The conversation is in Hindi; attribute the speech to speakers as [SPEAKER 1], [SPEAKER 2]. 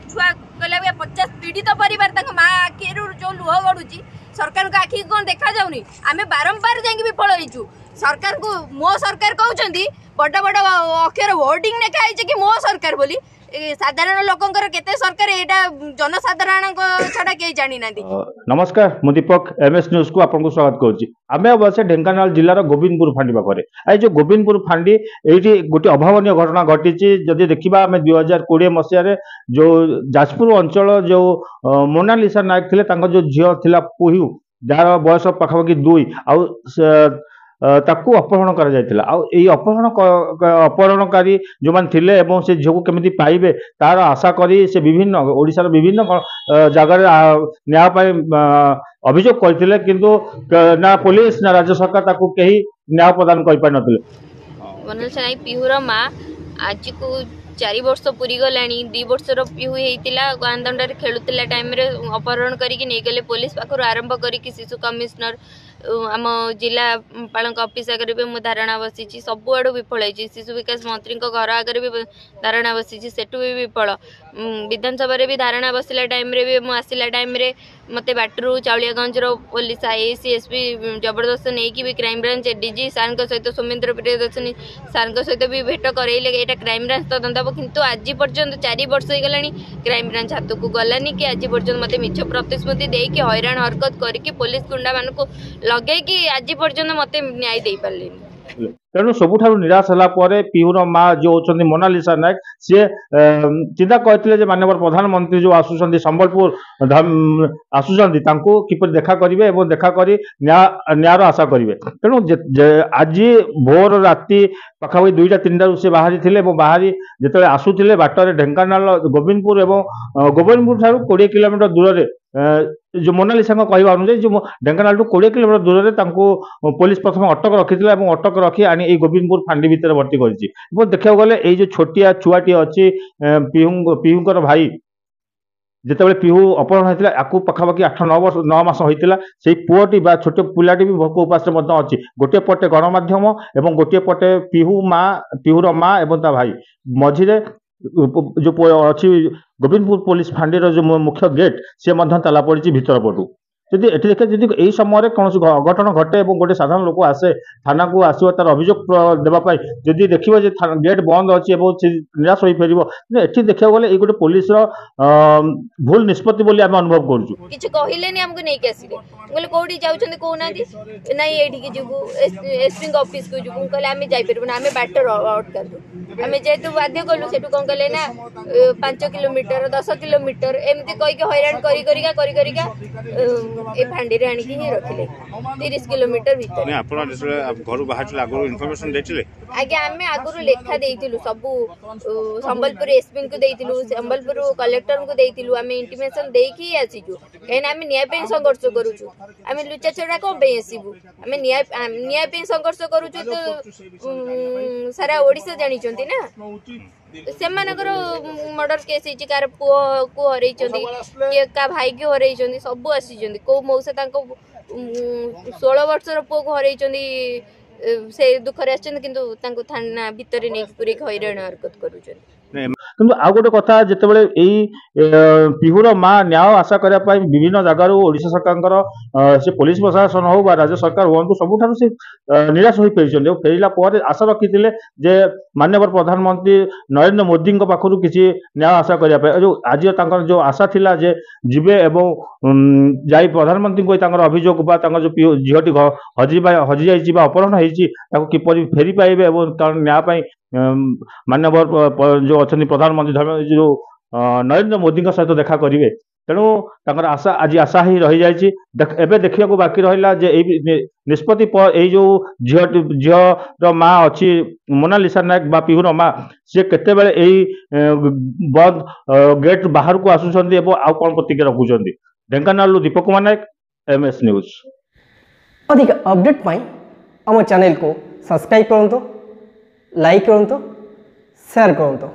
[SPEAKER 1] छुआ कहले 50 पीड़ित परिवार माँ आखि जो लुह गड़ुची सरकार को आखि कौन देखा जाऊनी आम बारंबार जाकि विफल होइचु सरकार को मो सरकार कहउछंती बड़ बड़ अक्षर होर्डिंग लिखा कि मो सरकार बोली साधारण लोकंकर केते सरकार एटा जनसाधारण छड़ा के जानि नांती।
[SPEAKER 2] नमस्कार मु दीपक एमएस न्यूज को आपको स्वागत करुच्ची। आमे अवश्य ढेंकानाल जिलार गोविंदपुर फांडी पाखे आई जो गोविंदपुर फांडी ये गोटे अभावन घटना घटी जदि देखा आम 2020 मसीह जो जाजपुर अंचल जो मोनालिसा नायक थे जो झील थिला पुहू जार बयस पाखापाखि 2 ताकू अपहरण कर अपहरणकारी जो मैंने थिले एवं से झील को केमिति पाइबे तार आशा करी से विभिन्न ओडिशार विभिन्न जगार न्याय अभियोग करथिले किंतु ना पुलिस ना राज्य सरकार ताकू कहीं न्याय प्रदान कर पारि नथिले।
[SPEAKER 1] मोनालिसा नायक पिहुर माँ आज को 4 वर्ष पूरी गलानी 2 वर्षर पिहू होता गाँदंडार खेलुला टाइम अपहरण करके नहीं गले पुलिस पाखर आरंभ करके शिशु कमिशनर आम जिला पालक ऑफिस आगे भी मुझे धारणा बसी सबुआड़ विफल होती शिशु विकास मंत्री घर आगे भी धारणा बसी सेठू भी विफल विधानसभा भी धारणा बसला टाइम भी आसला टाइम मत बाटरू चाउलियागंज पुलिस आईएसी एसपी जबरदस्त नहीं कि भी क्राइम ब्रांच डीजी सार सहित सौमेन्द्र प्रियदर्शनी सार सहित भी भेट करैले यहाँ क्राइम ब्रांच तदंत हम किंतु आज पर्यंत 4 वर्ष हो गलानी क्राइम ब्रांच हाथ को गलानी कि आज पर्यंत मत मिछ प्रतिश्रुति देकी हैरान हरकत करके पुलिस गुंडा मान लगे कि आज पर्यंत मत न्याय दे पारे।
[SPEAKER 2] तेणु सबुठ निराश है पिहुर माँ जो होती मोनालिसा नायक सी चिंता कहते माननीय प्रधानमंत्री जो आसुंच संबलपुर आसुंच किपर देखा करेंगे और देखा कर न्यायर आशा करेंगे। तेणु आज भोर राति पाखापाखि 2टा-3टारू से बाहरी थे बाहरी जो आसुले बाटर ढेंकानाल गोविंदपुर और गोविंदपुर ठारू 20 किलोमीटर दूर जो मोनालिसा कहवा अनुसार जो ढेंकानाल 20 किलोमीटर दूर पुलिस प्रथम अटक रखी अटक रखी आनी गोविंदपुर फांडी भितर भर्ती कर देखा गले ये जो छोटिया छुआटी अच्छी पिहुंकर भाई जिते पिहू अपहरण होता है पाखापाखि 8-9 मास होता से पुओटी छोटे पिलाटी भी भोक उपास अच्छी गोटे पटे गणमाध्यम और गोटे पटे पिहुर माँ और ता भाई मझे जो अच्छी गोविंदपुर पुलिस फांडी जो मुख्य गेट सी ताला पड़ी भीतर पटू जदि ये देखिए जदि यही समय कौन अघटन घटे और गोटे साधारण लोक आसे थाना को आसो तार अभियोग देवाई जदि देखिए गेट बंद अच्छी निराश हो फेर ये देखा गले ये गोटे पुलिस भूल निष्पत्ति बोली आम अनुभव करूँ
[SPEAKER 1] किसी कहले आमको नहीं आसले बोले कौटी जाऊँ कहना ना ये जीवु एसपी ऑफिस को जीवु कहले आम जापर आम बाटर आउट कर आम जेहेतु बाध्य कलु से कौन कले ना 5 किलोमीटर 10 किलोमीटर एमती कहीकि हैरान करिका ए फांडी रे आनिकी ही रखिले 30 किलोमीटर भीतर
[SPEAKER 3] आपण घर बाहर आगु इन्फॉर्मेशन देथिले
[SPEAKER 1] आगे आमे आगु लेखा देइतिलु सब संबलपुर एसपी को देइतिलु संबलपुर कलेक्टर को देइतिलु आमे इंटिमेशन देकी आसीजु कहना आमे न्याय पे संघर्ष करूछु आमे लुचा छड़ा को पे आसीबु आमे न्याय पे संघर्ष करूछु तो सारा ओडिसा जानि चंती ना से मर्डर केस कार पुओ को हरई किए का भाई को हरई सब आसी कौ मौसा 16 वर्षर पुओ को हरई से दुखरे आछन थाना भितर नहीं पूरे हैरान हरकत करूछन।
[SPEAKER 2] किंतु आ गोटे कथा जितेबाला पिहुर माँ न्याय आशा करने विभिन्न जगार ओडिशा सरकार से पुलिस प्रशासन हो राज्य सरकार हूँ सबुठ से निराश हो फेरी फेरला आशा रखी जे माननीय प्रधानमंत्री नरेंद्र मोदी पाखु किसी न्याय आशा करने जो आज जो आशा थिला जे जीवे एवं जाई प्रधानमंत्री को अभियोग जो झीटी हजि जाइए अपहरण होती किपर फेरी पाइबे न्याय माननीय जो अच्छा प्रधानमंत्री जो नरेंद्र मोदी सहित देखा करेंगे तेणु आशा आज आशा ही रही जाए देखा बाकी रहा निष्पत्ति जो झीर माँ अच्छी मोनालिसा नायक बा पिहुर माँ सी केते बंद गेट बाहर को आसुंच आ कौन प्रतिक्रिया रखुंट ढेंकानाल दीपक कुमार नायक एमएस न्यूज।
[SPEAKER 4] अधिक अपडेट पाई आम चैनल को सब्सक्राइब करूँ लाइक करूँ शेयर करूँ।